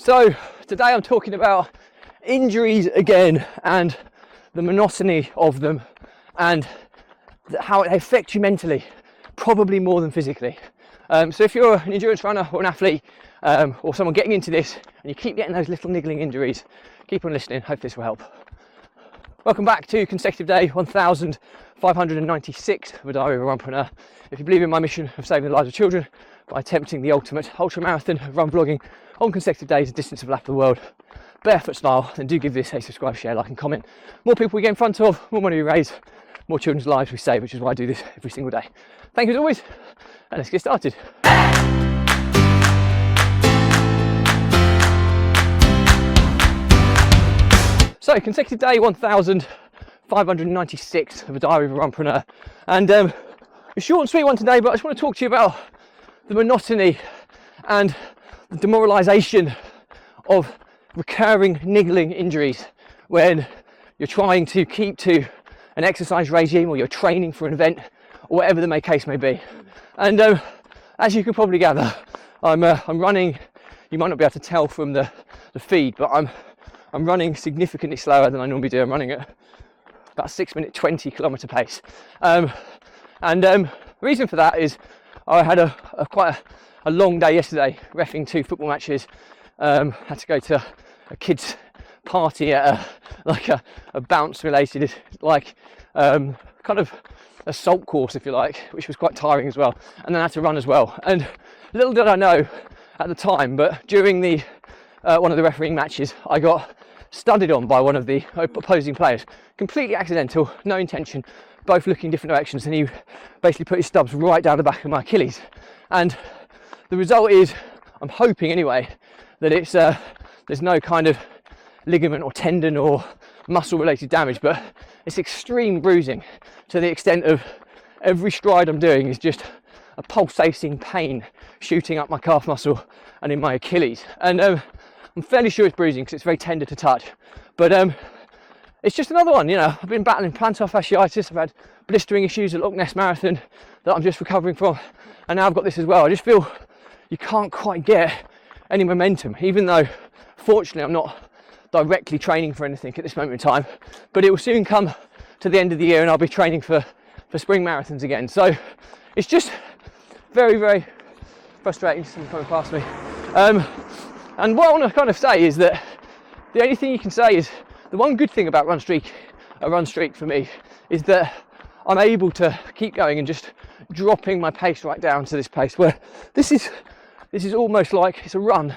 So today I'm talking about injuries again and the monotony of them and how it affects you mentally, probably more than physically. So if you're an endurance runner or an athlete or someone getting into this and you keep getting those little niggling injuries, keep on listening, hope this will help. Welcome back to consecutive day 1596 of a Diary of a Runpreneur. If you believe in my mission of saving the lives of children by attempting the ultimate ultra marathon of run vlogging on consecutive days, a distance of lap of the world, barefoot style, then do give this a subscribe, share, like and comment. More people we get in front of, more money we raise, more children's lives we save, which is why I do this every single day. Thank you as always, and let's get started. So consecutive day 1596 of a Diary of a Runpreneur, and a short and sweet one today, but I just want to talk to you about the monotony and the demoralisation of recurring niggling injuries when you're trying to keep to an exercise regime or you're training for an event or whatever the case may be. And as you can probably gather, I'm running. You might not be able to tell from the feed, but I'm running significantly slower than I normally do. I'm running at about 6-minute 20 kilometre pace. The reason for that is I had quite a long day yesterday, reffing 2 football matches. Had to go to a kids' party at a bounce related, kind of assault course, if you like, which was quite tiring as well. And then I had to run as well. And little did I know at the time, but during the one of the refereeing matches, I got studded on by one of the opposing players. Completely accidental, no intention, both looking different directions, and he basically put his stubs right down the back of my Achilles. And the result is, I'm hoping anyway, that it's there's no kind of ligament or tendon or muscle related damage, but it's extreme bruising to the extent of every stride I'm doing is just a pulsating pain shooting up my calf muscle and in my Achilles. And I'm fairly sure it's bruising because it's very tender to touch, but it's just another one. You know, I've been battling plantar fasciitis, I've had blistering issues at Loch Ness Marathon that I'm just recovering from, and now I've got this as well. I just feel you can't quite get any momentum, even though fortunately I'm not directly training for anything at this moment in time, but it will soon come to the end of the year and I'll be training for spring marathons again. So it's just very, very frustrating, someone coming past me. And what I want to kind of say is that the only thing you can say is the one good thing about a run streak for me is that I'm able to keep going and just dropping my pace right down to this pace where this is almost like it's a run,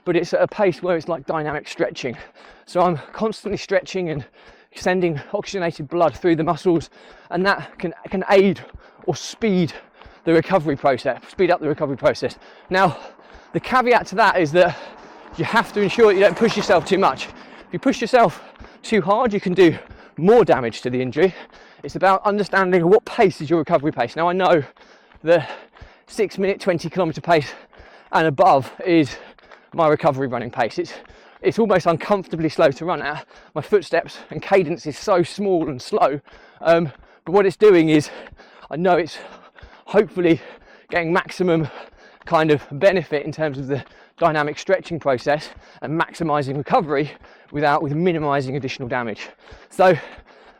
but it's at a pace where it's like dynamic stretching. So I'm constantly stretching and sending oxygenated blood through the muscles, and that can aid or speed the recovery process, speed up the recovery process. Now, the caveat to that is that you have to ensure that you don't push yourself too much. If you push yourself too hard, you can do more damage to the injury. It's about understanding what pace is your recovery pace. Now, I know the 6-minute 20 kilometre pace and above is my recovery running pace. It's almost uncomfortably slow to run at. My footsteps and cadence is so small and slow, but what it's doing is I know it's hopefully getting maximum kind of benefit in terms of the dynamic stretching process and maximizing recovery with minimizing additional damage. So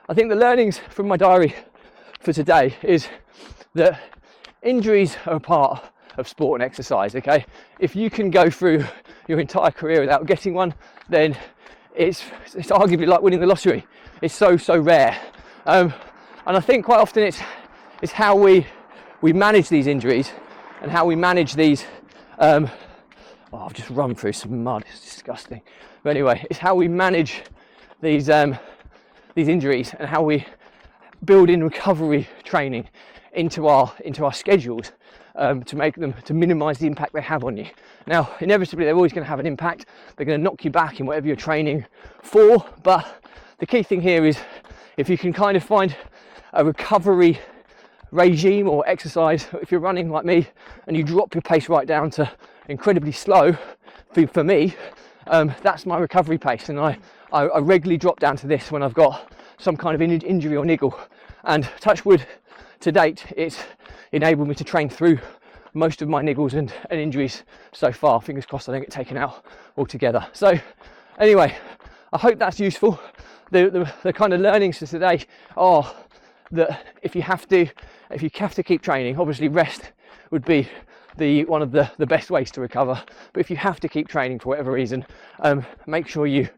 I think the learnings from my diary for today is that injuries are a part of sport and exercise. Okay, if you can go through your entire career without getting one, then it's arguably like winning the lottery. It's so rare, and I think quite often it's how we manage these injuries and how we manage these I've just run through some mud, it's disgusting, but anyway, it's how we manage these injuries and how we build in recovery training into our schedules to minimize the impact they have on you. Now, inevitably they're always going to have an impact. They're going to knock you back in whatever you're training for, but the key thing here is if you can kind of find a recovery regime or exercise. If you're running like me and you drop your pace right down to incredibly slow, for me, that's my recovery pace, and I regularly drop down to this when I've got some kind of injury or niggle, and touch wood, to date it's enabled me to train through most of my niggles and injuries so far. Fingers crossed I don't get taken out altogether. So anyway, I hope that's useful. The kind of learnings for today are that if you have to keep training, obviously rest would be one of the best ways to recover. But if you have to keep training for whatever reason, make sure you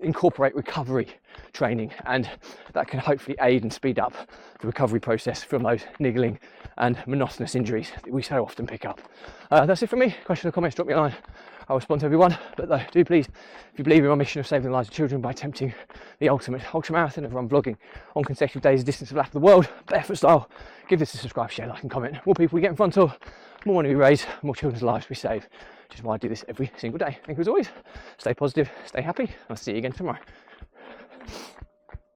incorporate recovery training, and that can hopefully aid and speed up the recovery process from those niggling and monotonous injuries that we so often pick up. That's it from me. Questions or comments, drop me a line. I'll respond to everyone. But do please, if you believe in my mission of saving the lives of children by attempting the ultimate ultramarathon of run vlogging on consecutive days, distance of lap of the world, barefoot style, give this a subscribe, share, like and comment. More people we get in front of, more money we raise, more children's lives we save, which is why I do this every single day. Thank you as always. Stay positive, stay happy. I'll see you again tomorrow.